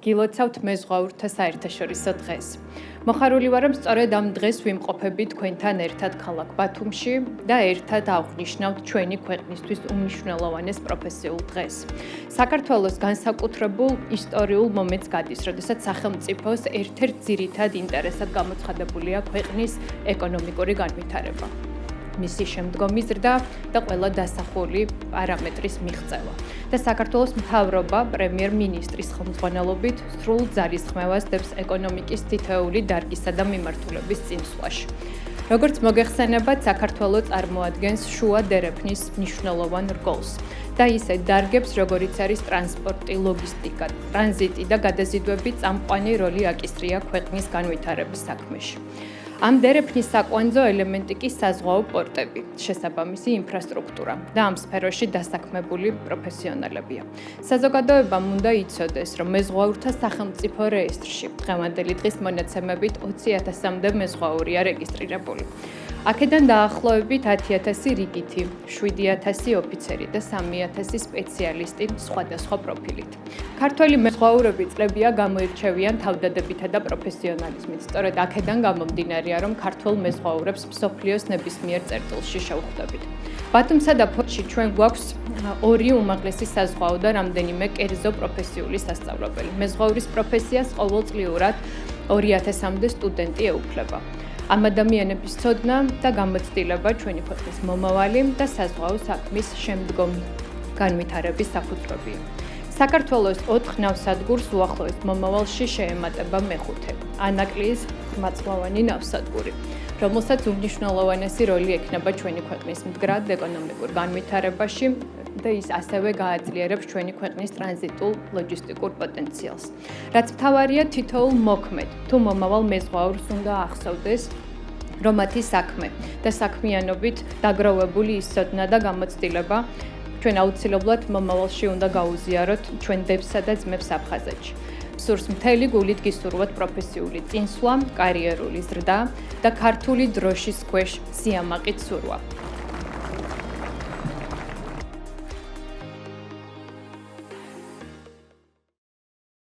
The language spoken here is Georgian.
გილოცავთ მეზღვაურთა საერთაშორისო დღეს. მოხარული ვარ, რომ სწორედ ამ დღეს ვიმყოფებით თქვენთან ერთად ქალაქ ბათუმში და ერთად აღვნიშნავთ ჩვენი ქვეყნისთვის უმნიშვნელოვანეს პროფესიულ დღეს. საქართველოს განსაკუთრებულ ისტორიულ მომენტს გადის, როდესაც სახელმწიფოს ერთ-ერთ ძირითად ინტერესად გამოცხადებულია ქვეყნის ეკონომიკური განვითარება. მისი შემდგომი ზრდა და ყველა დასახული პარამეტრის მიღწევა. და საქართველოს მთავრობა პრემიერ-მინისტრის ხელმძღვანელობით სრულ ძალისხმევას დებს ეკონომიკის თითოეული დარგისა და მიმართულების წინსვლაში. როგორც მოგეხსენებათ, საქართველო წარმოადგენს შუა დერეფნის მნიშვნელოვან რგოლს და ისე დარგებს, როგორიც არის ტრანსპორტი, ლოგისტიკა, ტრანზიტი და გადაზიდვები წამყვანი როლი აკისრია ქვეყნის განვითარების საქმეში. ამ დერეფნის საკვანძო ელემენტი კი საზღვაო პორტები, შესაბამისი ინფრასტრუქტურა და ამ სფეროში დასაქმებული პროფესიონალებია. საზოგადოებამ უნდა იცოდეს, რომ მეზღვაურთა სახელმწიფო რეესტრში დღევანდელი დღის მონაცემებით 20,000-მდე მეზღვაურია რეგისტრირებული. აქედან დაახლოებით 10,000 რიგითი, 7,000 ოფიცერი და 3,000 სპეციალისტი სხვადასხვა პროფილით. ქართველი მეზღვაურები წლებია გამოირჩევიან თავდადებითა და პროფესიონალიზმით. სწორედ აქედან გამომდინარეა, რომ ქართველ მეზღვაურებს მსოფლიოს ნებისმიერ წერტილში შევხვდებით. ბათუმსა და ფოთში ჩვენ გვაქვს ორი უმაღლესი საზღვაო და რამდენიმე კერძო პროფესიული სასწავლებელი. მეზღვაურის პროფესიას ყოველწლიურად 2,000-მდე სტუდენტი ეუფლება. ამ ადამიანების ცოდნა და გამოცდილება ჩვენი ქვეყნის მომავალი და საზღვაო საქმის შემდგომი განვითარების საფუძველია. საქართველოს 4 ნავსადგურს უახლოეს მომავალში შეემატება მეხუთე, ანაკლიის ხმაწლოვანი ნავსადგური, რომელსაც უმნიშვნელოვანესი როლი ექნება ჩვენი ქვეყნის მდგრად ეკონომიკურ განვითარებაში და ის ასევე გააძლიერებს ჩვენი ქვეყნის ტრანზიტულ ლოჯისტიკურ პოტენციალს. რაც მთავარია, თითოეულ მოქმედ თუ მომავალ მეზღვაურს უნდა ახსოვდეს, რომ მათი საქმე და საქმიანობით დაგროვებული ის ცოდნა და გამოცდილება ჩვენ აუცილებლად მომავალში უნდა გაუზიაროთ ჩვენ დებსა და ძმებს აფხაზეთში. სურს მთელი გულით გისურვოთ პროფესიული წინსვლა, კარიერული ზრდა და ქართული დროშის ქვეშ სიამაყით სურვა.